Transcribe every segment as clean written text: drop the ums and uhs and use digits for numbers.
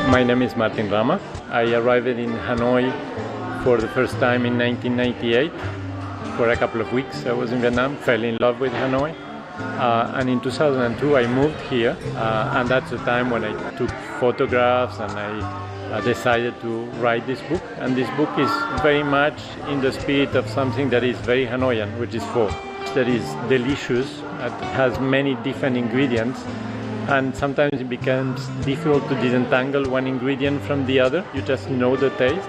My name is Martin Rama. I arrived in Hanoi for the first time in 1998. For a couple of weeks I was in Vietnam, fell in love with Hanoi. And in 2002 I moved here, and that's the time when I took photographs and I decided to write this book. And this book is very much in the spirit of something that is very Hanoian, which is pho. That is delicious, it has many different ingredients, and sometimes it becomes difficult to disentangle one ingredient from the other. You just know the taste.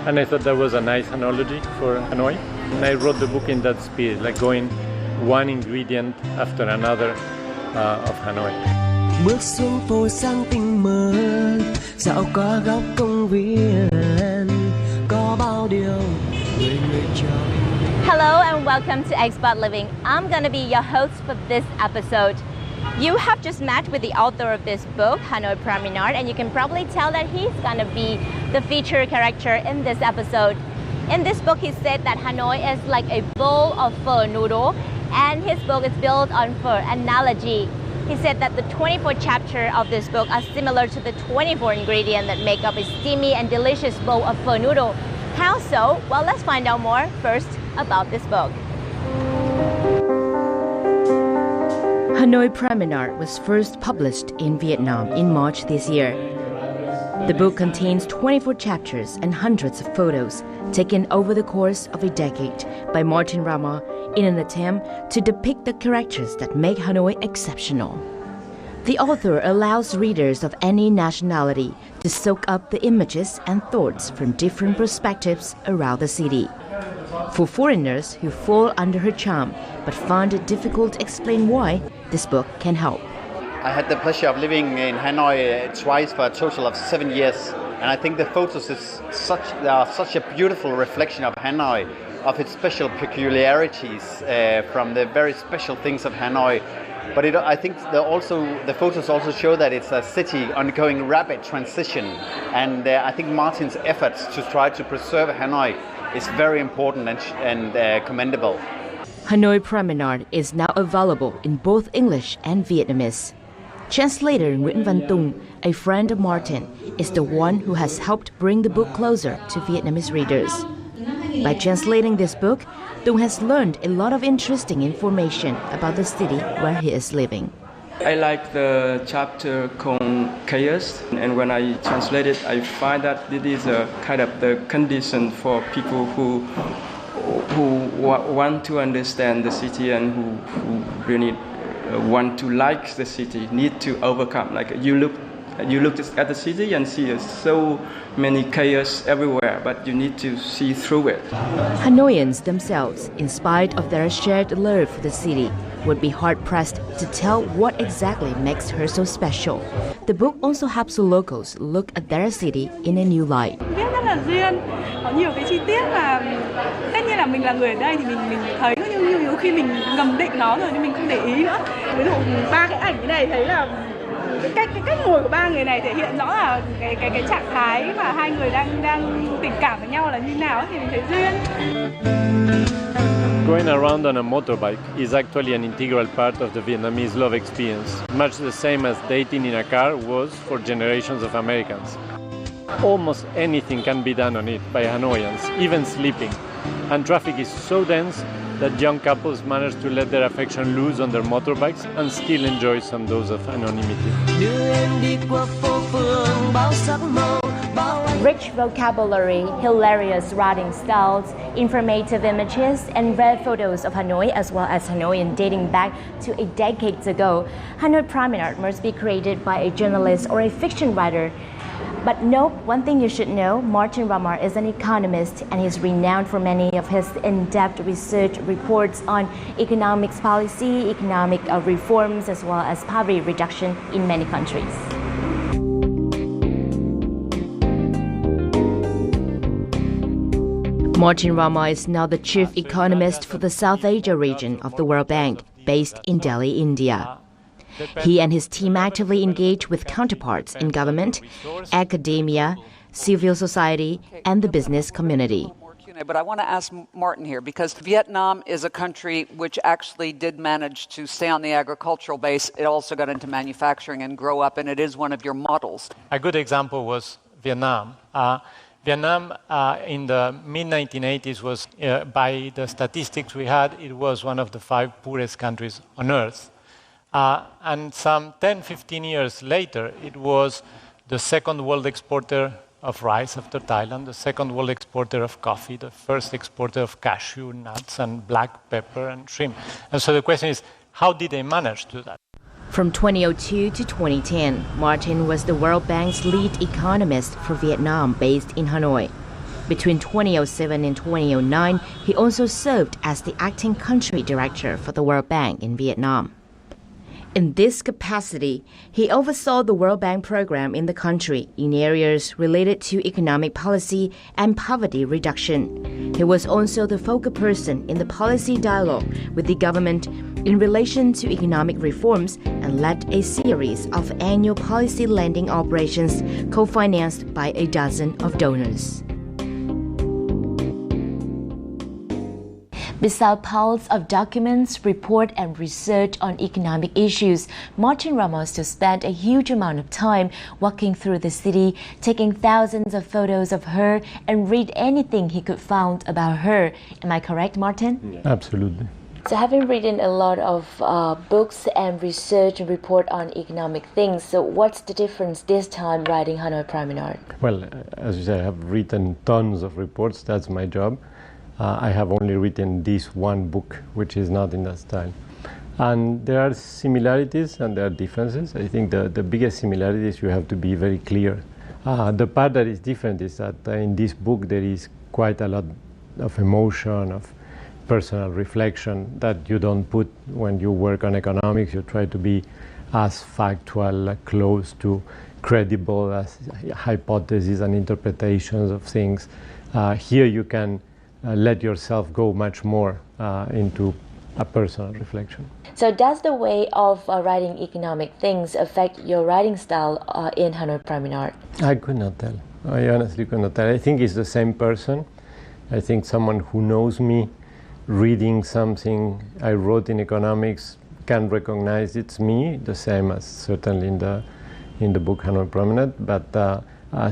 And I thought that was a nice analogy for Hanoi. And I wrote the book in that spirit, like going one ingredient after another of Hanoi. Bước xuống phố sang tình mơ, dạo qua góc công viên, có bao điều người người chờ. Hello and welcome to Expat Living. I'm going to be your host for this episode. You have just met with the author of this book, Hanoi Promenade, and you can probably tell that he's going to be the feature character in this episode. In this book, he said that Hanoi is like a bowl of pho noodle, and his book is built on pho analogy. He said that the 24 chapters of this book are similar to the 24 ingredients that make up a steamy and delicious bowl of pho noodle. How so? Well, let's find out more first about this book. Hanoi Promenade was first published in Vietnam in March this year. The book contains 24 chapters and hundreds of photos taken over the course of a decade by Martin Rama in an attempt to depict the characters that make Hanoi exceptional. The author allows readers of any nationality to soak up the images and thoughts from different perspectives around the city. For foreigners who fall under her charm but find it difficult to explain why, this book can help. I had the pleasure of living in Hanoi twice for a total of 7 years, and I think the photos are such a beautiful reflection of Hanoi, of its special peculiarities, from the very special things of Hanoi. But I think the photos also show that it's a city undergoing rapid transition, and I think Martin's efforts to try to preserve Hanoi is very important and commendable. Hanoi Promenade is now available in both English and Vietnamese. Translator Nguyễn Văn Tùng, a friend of Martin, is the one who has helped bring the book closer to Vietnamese readers. By translating this book, Tùng has learned a lot of interesting information about the city where he is living. I like the chapter called Chaos, and when I translate it, I find that it is a kind of the condition for people who want to understand the city and who really want to like the city, need to overcome. Like you look at the city and see so many chaos everywhere, but you need to see through it. Hanoians themselves, in spite of their shared love for the city, would be hard-pressed to tell what exactly makes her so special. The book also helps the locals look at their city in a new light. Viết rất là duyên, có nhiều cái chi tiết mà tất nhiên là mình là người ở đây thì mình thấy nhiều khi mình ngầm định nó rồi nhưng mình không để ý nữa. Ví dụ ba cái ảnh này thấy là cái cách ngồi của ba người này thể hiện rõ là cái trạng thái mà hai người đang tình cảm với nhau là như nào thì mình thấy duyên. Going around on a motorbike is actually an integral part of the Vietnamese love experience, much the same as dating in a car was for generations of Americans. Almost anything can be done on it by Hanoians, even sleeping. And traffic is so dense that young couples manage to let their affection loose on their motorbikes and still enjoy some dose of anonymity. Rich vocabulary, hilarious writing styles, informative images, and rare photos of Hanoi as well as Hanoian dating back to a decade ago. Hanoi Promenade must be created by a journalist or a fiction writer. But note, one thing you should know, Martin Rama is an economist and he's renowned for many of his in-depth research reports on economics policy, economic reforms, as well as poverty reduction in many countries. Martin Rama is now the chief economist for the South Asia region of the World Bank, based in Delhi, India. He and his team actively engage with counterparts in government, academia, civil society, and the business community. But I want to ask Martin here, because Vietnam is a country which actually did manage to stay on the agricultural base. It also got into manufacturing and grow up, and it is one of your models. A good example was Vietnam. Vietnam in the mid-1980s was, by the statistics we had, it was one of the 5 poorest countries on earth. And some 10, 15 years later, it was the second world exporter of rice after Thailand, the second world exporter of coffee, the first exporter of cashew nuts and black pepper and shrimp. And so the question is, how did they manage to do that? From 2002 to 2010, Martin was the World Bank's lead economist for Vietnam based in Hanoi. Between 2007 and 2009, he also served as the acting country director for the World Bank in Vietnam. In this capacity, he oversaw the World Bank program in the country in areas related to economic policy and poverty reduction. He was also the focal person in the policy dialogue with the government in relation to economic reforms and led a series of annual policy lending operations co-financed by a dozen of donors. Beside piles of documents, report and research on economic issues, Martin Ramos still spent a huge amount of time walking through the city, taking thousands of photos of her and read anything he could find about her. Am I correct, Martin? Yeah. Absolutely. So having written a lot of books and research and report on economic things, so what's the difference this time writing Hanoi Promenade? Well, as you say, I have written tons of reports. That's my job. I have only written this one book, which is not in that style. And there are similarities and there are differences. I think the biggest similarity is you have to be very clear. The part that is different is that in this book there is quite a lot of emotion, of personal reflection that you don't put when you work on economics. You try to be as factual, close to credible as hypotheses and interpretations of things. Here you can let yourself go much more into a personal reflection. So does the way of writing economic things affect your writing style in Hanoi Promenade? I could not tell. I honestly could not tell. I think it's the same person. I think someone who knows me, reading something I wrote in economics, can recognize it's me, the same as certainly in the book Hanoi Promenade, but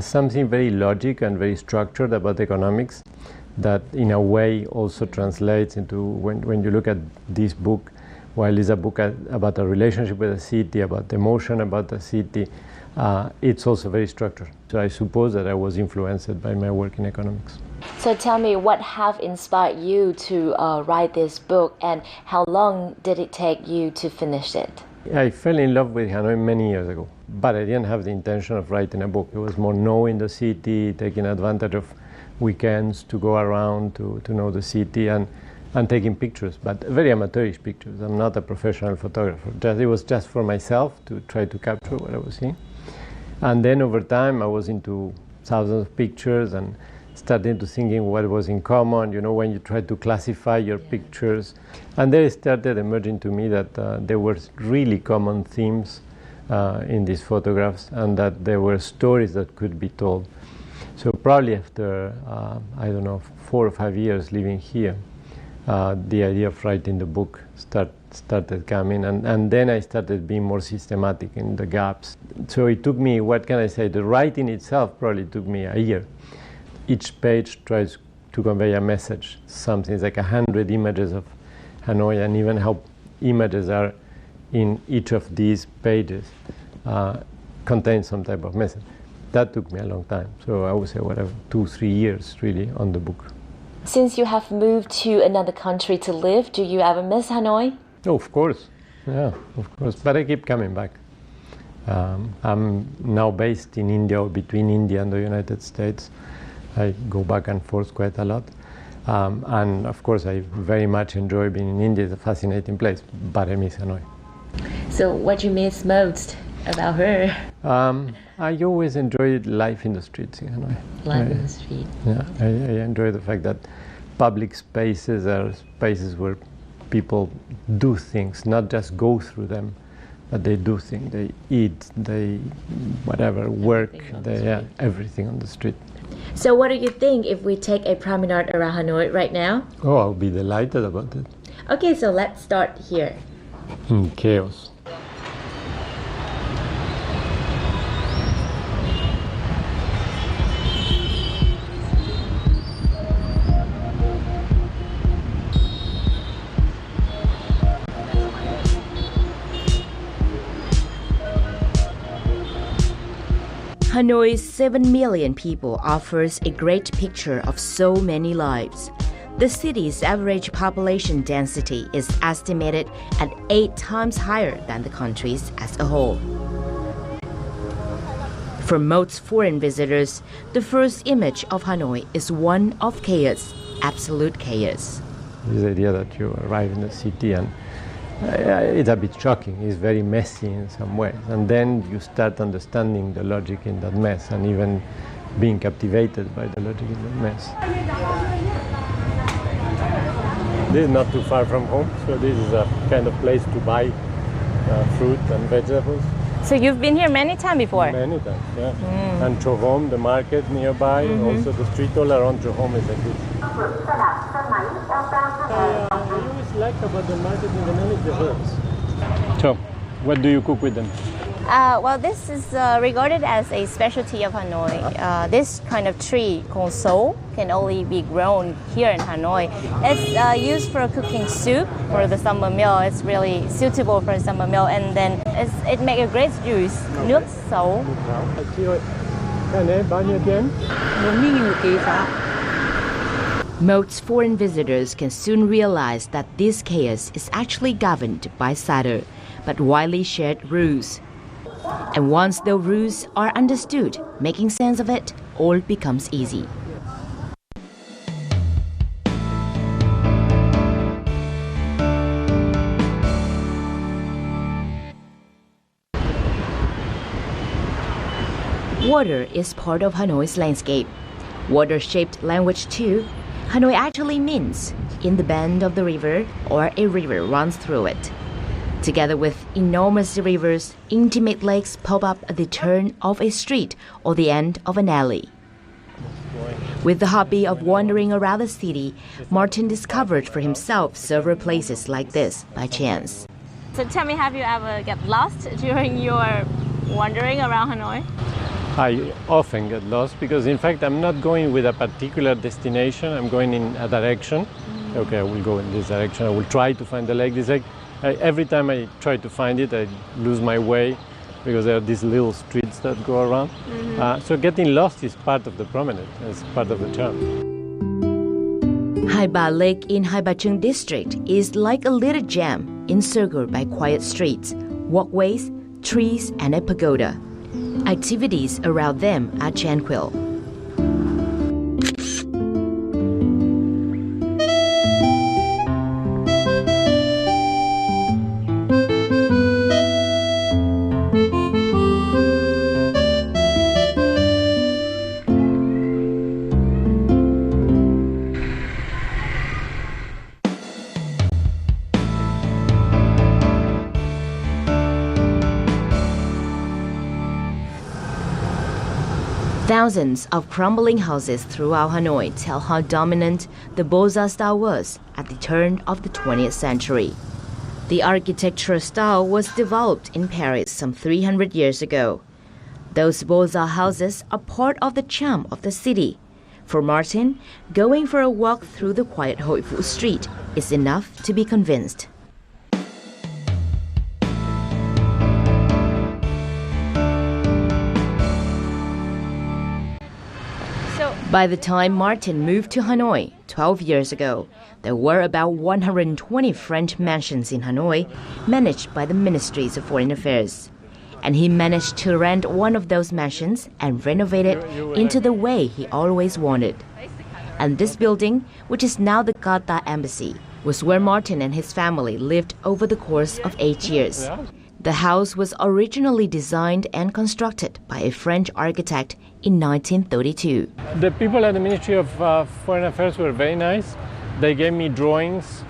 something very logic and very structured about economics that in a way also translates into, when you look at this book, while it's a book about a relationship with a city, about emotion about the city, it's also very structured. So I suppose that I was influenced by my work in economics. So tell me, what have inspired you to write this book, and how long did it take you to finish it? I fell in love with Hanoi many years ago, but I didn't have the intention of writing a book. It was more knowing the city, taking advantage of weekends to go around to know the city and taking pictures, but very amateurish pictures. I'm not a professional photographer. It was just for myself to try to capture what I was seeing. And then over time I was into thousands of pictures and started to thinking what was in common, you know, when you try to classify your pictures. And there started emerging to me that there were really common themes in these photographs, and that there were stories that could be told. So probably after, I don't know, 4 or 5 years living here, the idea of writing the book started coming, and then I started being more systematic in the gaps. So it took me, what can I say, the writing itself probably took me a year. Each page tries to convey a message, something. It's like 100 images of Hanoi, and even how images are in each of these pages contains some type of message. That took me a long time. So I would say, whatever, 2-3 years really on the book. Since you have moved to another country to live, do you ever miss Hanoi? Oh, of course. Yeah, of course. But I keep coming back. I'm now based in India, or between India and the United States. I go back and forth quite a lot. And of course, I very much enjoy being in India. It's a fascinating place, but I miss Hanoi. So what you miss most about her? I always enjoyed life in the streets in Hanoi. Life in the street. Yeah, I enjoy the fact that public spaces are spaces where people do things, not just go through them, but they do things. They eat, they whatever, work, everything on the street. So what do you think if we take a promenade around Hanoi right now? Oh, I'll be delighted about it. Okay, so let's start here. Chaos. Hanoi's 7 million people offers a great picture of so many lives. The city's average population density is estimated at 8 times higher than the country's as a whole. For most foreign visitors, the first image of Hanoi is one of chaos, absolute chaos. This idea that you arrive in the city and it's a bit shocking. It's very messy in some ways. And then you start understanding the logic in that mess and even being captivated by the logic in that mess. This is not too far from home, so this is a kind of place to buy fruit and vegetables. So you've been here many times before? Many times, yeah. And Chowom, the market nearby, also the street all around Chowom is like this. I always like about the market in the name is the herbs. So, what do you cook with them? Well, this is regarded as a specialty of Hanoi. This kind of tree called so can only be grown here in Hanoi. It's used for cooking soup for the summer meal. It's really suitable for summer meal, and then it makes a great juice. Nước sấu. Most foreign visitors can soon realize that this chaos is actually governed by subtle but widely shared rules. And once the rules are understood, making sense of it all becomes easy. Water is part of Hanoi's landscape. Water-shaped language too. Hanoi actually means in the bend of the river or a river runs through it. Together with enormous rivers, intimate lakes pop up at the turn of a street or the end of an alley. With the hobby of wandering around the city, Martin discovered for himself several places like this by chance. So tell me, have you ever get lost during your wandering around Hanoi? I often get lost because in fact I'm not going with a particular destination, I'm going in a direction. Okay, I will go in this direction, I will try to find the lake. This lake, every time I try to find it, I lose my way because there are these little streets that go around. So getting lost is part of the promenade, it's part of the charm. Hai Ba Lake in Hai Ba Trung district is like a little gem encircled by quiet streets, walkways, trees, and a pagoda. Activities around them are tranquil. Thousands of crumbling houses throughout Hanoi tell how dominant the Beaux-Arts style was at the turn of the 20th century. The architectural style was developed in Paris some 300 years ago. Those Beaux-Arts houses are part of the charm of the city. For Martin, going for a walk through the quiet Hoi Fu street is enough to be convinced. By the time Martin moved to Hanoi 12 years ago, there were about 120 French mansions in Hanoi managed by the Ministries of Foreign Affairs. And he managed to rent one of those mansions and renovate it into the way he always wanted. And this building, which is now the Qatar Embassy, was where Martin and his family lived over the course of 8 years. The house was originally designed and constructed by a French architect in 1932. The people at the Ministry of Foreign Affairs were very nice. They gave me drawings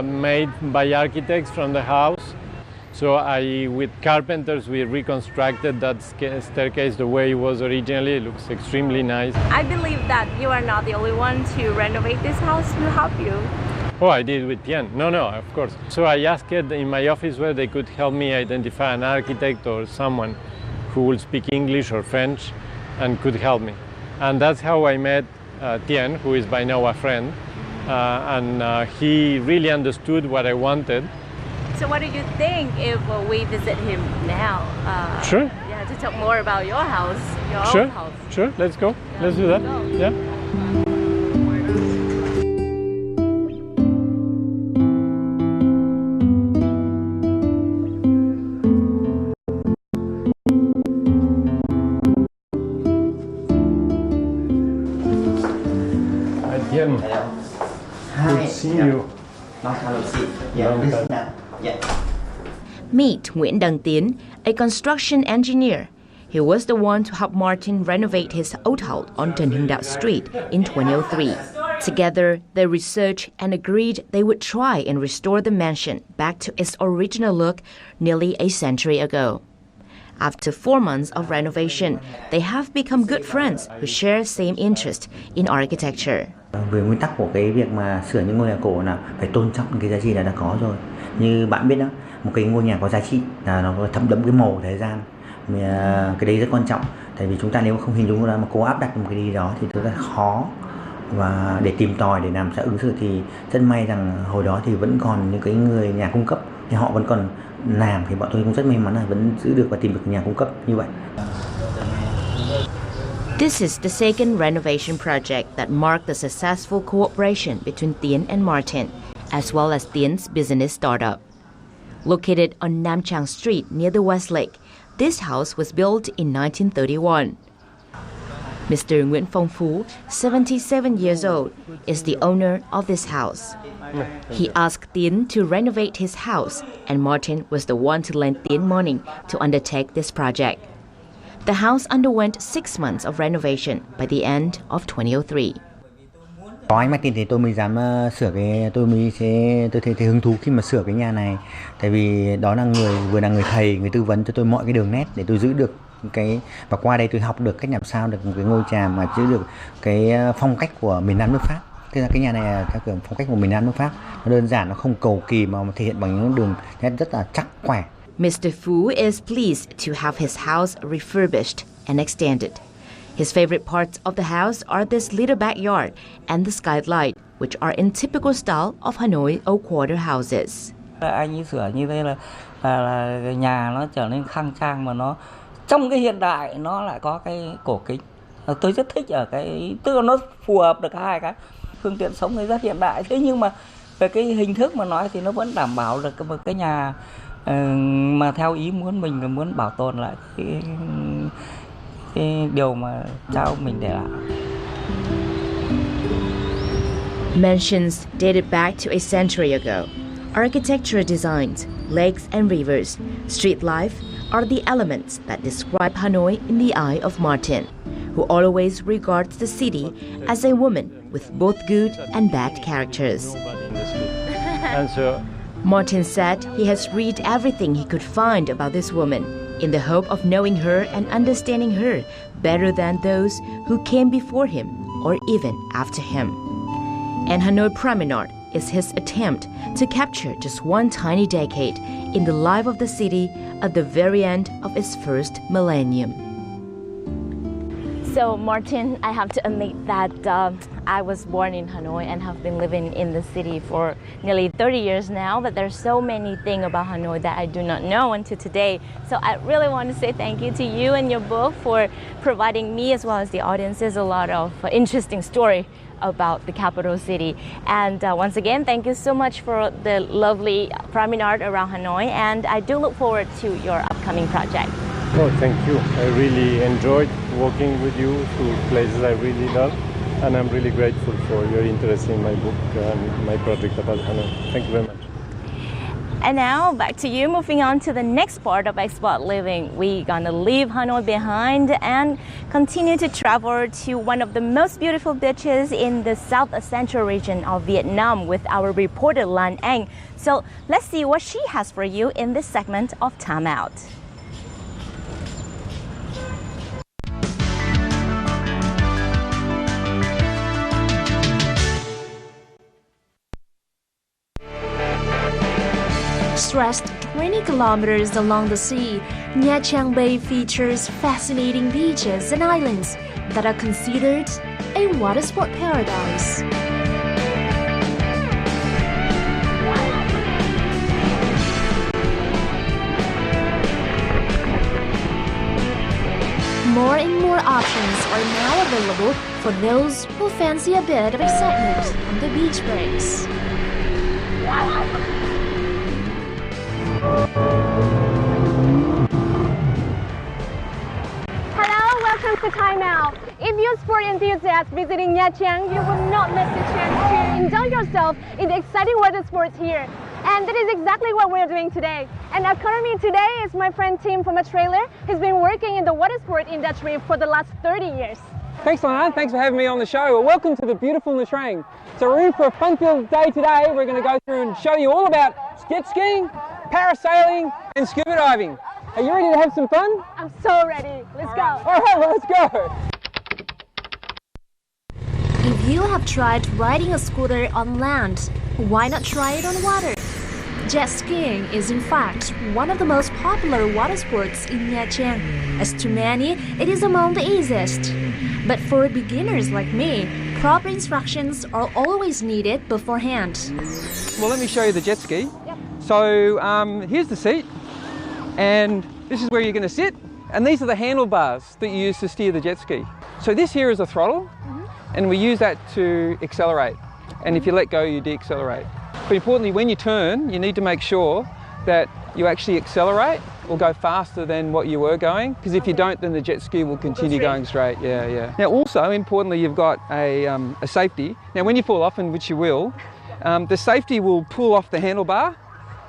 made by architects from the house. So with carpenters, we reconstructed that staircase the way it was originally. It looks extremely nice. I believe that you are not the only one to renovate this house. Who helped you? Oh, I did with Tien. No, of course. So I asked in my office where they could help me identify an architect or someone who will speak English or French and could help me. And that's how I met Tien, who is by now a friend. And he really understood what I wanted. So what do you think if we visit him now? Sure. Yeah, to talk more about your house, your Sure. own house. Sure. Let's go. Let's do that. Yeah. Hi, Tien. Good to see you. Long time no see. Long This time. now. Yeah. Meet Nguyễn Đăng Tiến, a construction engineer. He was the one to help Martin renovate his old house on Trần Hưng Đạo Street in 2003. Together, they researched and agreed they would try and restore the mansion back to its original look nearly a century ago. After 4 months of renovation, they have become good friends who share same interest in architecture. Về nguyên tắc của cái việc mà sửa những ngôi nhà cổ là phải tôn trọng cái giá trị đã có rồi. Như bạn biết đó, một cái ngôi nhà có giá trị là nó có thấm đẫm cái màu thời gian. Cái đấy rất quan trọng. Tại vì chúng ta nếu không hình dung ra mà cố áp đặt một cái gì đó thì rất là khó. Và để tìm tòi để làm sao ứng xử thì rất may rằng hồi đó thì vẫn còn những cái người nhà cung cấp thì họ vẫn còn làm, thì bọn tôi cũng rất may mắn là vẫn giữ được và tìm được nhà cung cấp như vậy. This is the second renovation project that marked the successful cooperation between Tiến and Martin, as well as Tiến business startup. Located on Nam Trang Street near the West Lake, this house was built in 1931. Mr. Nguyễn Phong Phú, 77 years old, is the owner of this house. He asked Tiến to renovate his house, and Martin was the one to lend Tiến money to undertake this project. The house underwent 6 months of renovation by the end of 2003. Có anh Martin thì tôi mới dám sửa tôi thấy hứng thú khi mà sửa cái nhà này, tại vì đó là vừa là người thầy, người tư vấn cho tôi mọi cái đường nét để tôi giữ được cái, và qua đây tôi học được cách làm sao được một cái ngôi nhà mà giữ được cái phong cách của miền Nam nước Pháp. Thế là cái nhà này theo kiểu phong cách của miền Nam nước Pháp, nó đơn giản, nó không cầu kỳ mà thể hiện bằng những đường nét rất là chắc khỏe. Mr. Fu is pleased to have his house refurbished and extended. His favorite parts of the house are this little backyard and the skylight, which are in typical style of Hanoi old quarter houses. Anh ấy sửa như thế là nhà nó trở nên khang trang mà nó trong cái hiện đại nó lại có cái cổ kính. Tôi rất thích ở cái, tức là nó phù hợp được hai cái. Phương tiện sống thì rất hiện đại, thế nhưng mà về cái hình thức mà nói thì nó vẫn đảm bảo được một cái nhà mà theo ý muốn mình, là muốn bảo tồn lại cái điều mà cha ông mình để lại. Mansions dated back to a century ago. Architectural designs, lakes and rivers, street life are the elements that describe Hanoi in the eye of Martin, who always regards the city as a woman with both good and bad characters. And so Martin said he has read everything he could find about this woman in the hope of knowing her and understanding her better than those who came before him or even after him. And Hanoi Promenade is his attempt to capture just one tiny decade in the life of the city at the very end of its first millennium. So Martin, I have to admit that I was born in Hanoi and have been living in the city for nearly 30 years now, but there's so many things about Hanoi that I do not know until today. So I really want to say thank you to you and your book for providing me as well as the audiences a lot of interesting story about the capital city. And once again, thank you so much for the lovely promenade around Hanoi, and I do look forward to your upcoming project. oh, thank you. I really enjoyed walking with you through places I really love, and I'm really grateful for your interest in my book and my project about Hanoi. Thank you very much. And now back to you, moving on to the next part of Expat Living. We're gonna leave Hanoi behind and continue to travel to one of the most beautiful beaches in the South Central region of Vietnam with our reporter Lan Anh. So let's see what she has for you in this segment of Time Out. Stretched 20 kilometers along the sea, Nha Trang Bay features fascinating beaches and islands that are considered a water sport paradise. More and more options are now available for those who fancy a bit of excitement on the beach breaks. Hello, welcome to Time Out. If you're a sport enthusiast visiting Nha Trang, you will not miss the chance to indulge yourself in the exciting water sports here. And that is exactly what we're doing today. And accompanying me today is my friend Tim from Australia. He's been working in the water sport industry for the last 30 years. Thanks, Lana. Thanks for having me on the show. Well, welcome to the beautiful Nha Trang. So we're in for a fun-filled day today. We're going to go through and show you all about jet skiing, parasailing and scuba diving. Are you ready to have some fun? I'm so ready. Let's go. All right, well, let's go. If you have tried riding a scooter on land, why not try it on water? Jet skiing is in fact one of the most popular water sports in Nha Trang. As to many, it is among the easiest. But for beginners like me, proper instructions are always needed beforehand. Well, let me show you the jet ski. Yep. So here's the seat, and this is where you're going to sit, and these are the handlebars that you use to steer the jet ski. So this here is a throttle, and we use that to accelerate, and if you let go, you deaccelerate. But importantly, when you turn, you need to make sure that you actually accelerate or go faster than what you were going, because if you don't, then the jet ski will continue going straight. Yeah. Now also, importantly, you've got a safety. Now when you fall off, and which you will, the safety will pull off the handlebar,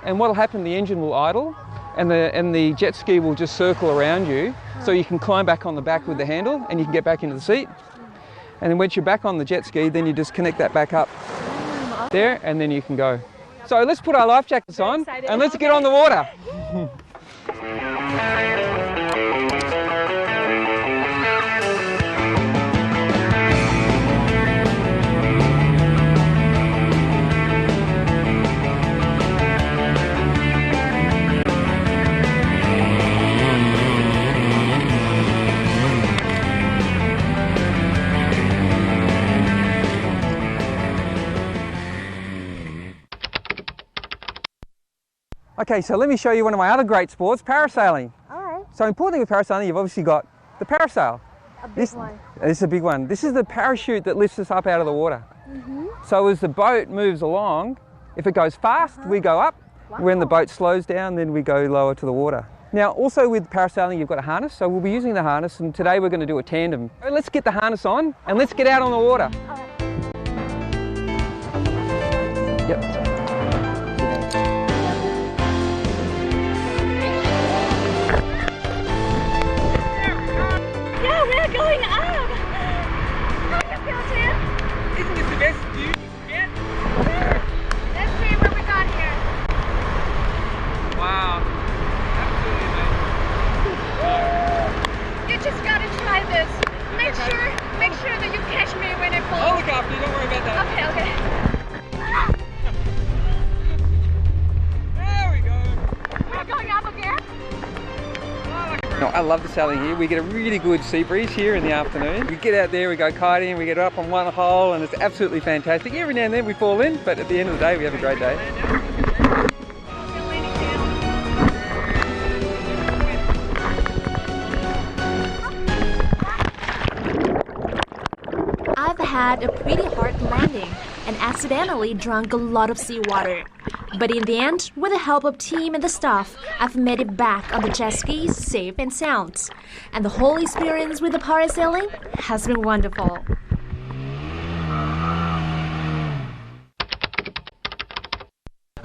and what will happen, the engine will idle, and the jet ski will just circle around you, so you can climb back on the back with the handle, and you can get back into the seat. And then once you're back on the jet ski, then you just connect that back up there, and then you can go. So let's put our life jackets on, and let's get on the water. Okay, so let me show you one of my other great sports, parasailing. All right. So importantly with parasailing, you've obviously got the parasail. A big one. This is a big one. This is the parachute that lifts us up out of the water. So as the boat moves along, if it goes fast, we go up. Wow. When the boat slows down, then we go lower to the water. Now, also with parasailing, you've got a harness, so we'll be using the harness, and today we're going to do a tandem. So let's get the harness on, and let's get out on the water. Yep. We're going up! How do you feel, Tim? Isn't this the best view you can get? Let's see what we got here. Wow. Absolutely amazing. You just gotta try this. Make sure that you catch me when I fall. I'll look after you, don't worry about that. Okay. There we go. We're going up again? No, I love the sailing here. We get a really good sea breeze here in the afternoon. We get out there, we go kiting, we get up on one hole, and it's absolutely fantastic. Every now and then we fall in, but at the end of the day, we have a great day. I've had a pretty hard landing and accidentally drank a lot of seawater. But in the end, with the help of Tim and the staff, I've made it back on the jet ski safe and sound. And the whole experience with the parasailing has been wonderful.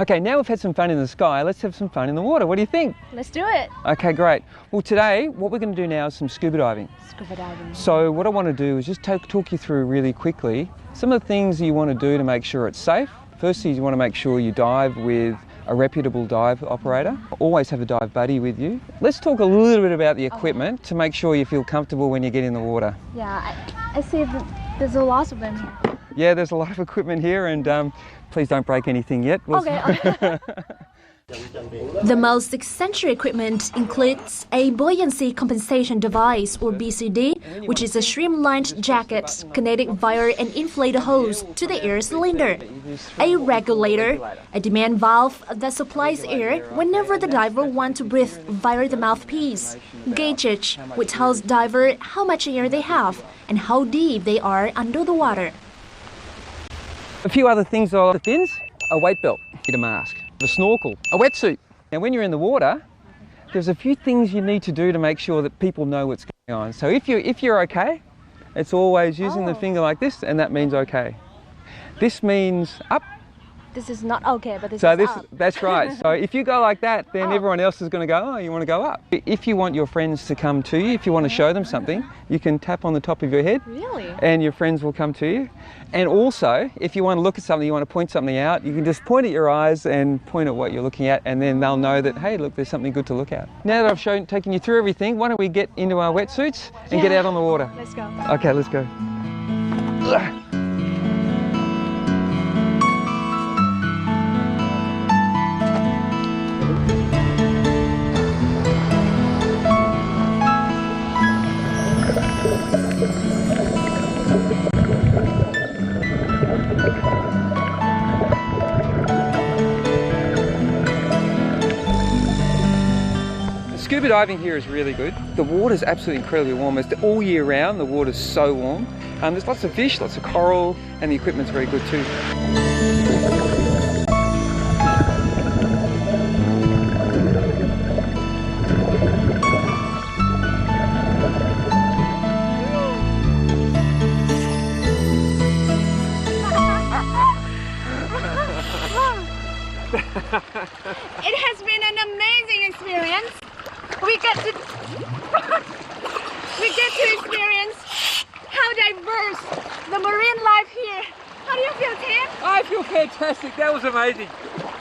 Okay, now we've had some fun in the sky, let's have some fun in the water. What do you think? Let's do it. Okay, great. Well, today, what we're going to do now is some scuba diving. Scuba diving. So what I want to do is just talk you through really quickly some of the things you want to do to make sure it's safe. Firstly, you want to make sure you dive with a reputable dive operator. Always have a dive buddy with you. Let's talk a little bit about the equipment to make sure you feel comfortable when you get in the water. Yeah, I see that there's a lot of them here. Yeah, there's a lot of equipment here, and please don't break anything yet. Okay. The most essential equipment includes a buoyancy compensation device, or BCD, which is a streamlined jacket connected via an inflated hose to the air cylinder, a regulator, a demand valve that supplies air whenever the diver wants to breathe via the mouthpiece, gauges, which tells diver how much air they have and how deep they are under the water. A few other things are the fins, a weight belt, a mask, a snorkel, a wetsuit. Now when you're in the water, there's a few things you need to do to make sure that people know what's going on. So if you're okay, it's always using the finger like this, and that means okay. This means up. This is not okay, but this So is this, up. that's right. So if you go like that, then everyone else is going to go, oh, you want to go up. If you want your friends to come to you, if you want to show them something, you can tap on the top of your head. Really? And your friends will come to you. And also, if you want to look at something, you want to point something out, you can just point at your eyes and point at what you're looking at, and then they'll know that, hey, look, there's something good to look at. Now that I've taken you through everything, why don't we get into our wetsuits and get out on the water? Let's go. Okay, let's go. Scuba diving here is really good. The water's absolutely incredibly warm. It's all year round, the water's so warm. There's lots of fish, lots of coral, and the equipment's very good too. It has been an amazing experience. We get to experience how diverse the marine life here. How do you feel, Tim? I feel fantastic. That was amazing.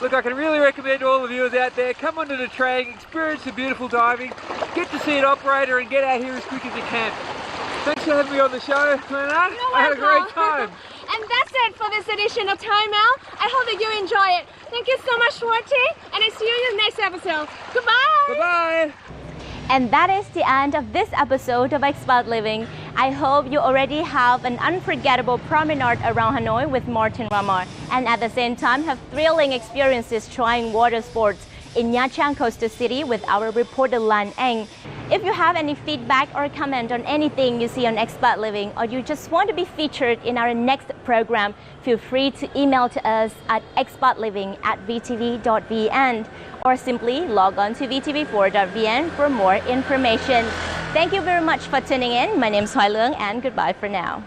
Look, I can really recommend to all the viewers out there, come onto the train, experience the beautiful diving, get to see an operator and get out here as quick as you can. Thanks for having me on the show, Lena. I had a great time. And that's it for this edition of Time Out. I hope that you enjoy it. Thank you so much for watching, and I'll see you in the next episode. Goodbye! Bye-bye! And that is the end of this episode of Expat Living. I hope you already have an unforgettable promenade around Hanoi with Martin Ramar, and at the same time have thrilling experiences trying water sports in Nha Trang coastal city with our reporter Lan Anh. If you have any feedback or comment on anything you see on Expat Living, or you just want to be featured in our next program, feel free to email to us at expatliving@vtv.vn or simply log on to vtv4.vn for more information. Thank you very much for tuning in. My name is Hoai Leung, and goodbye for now.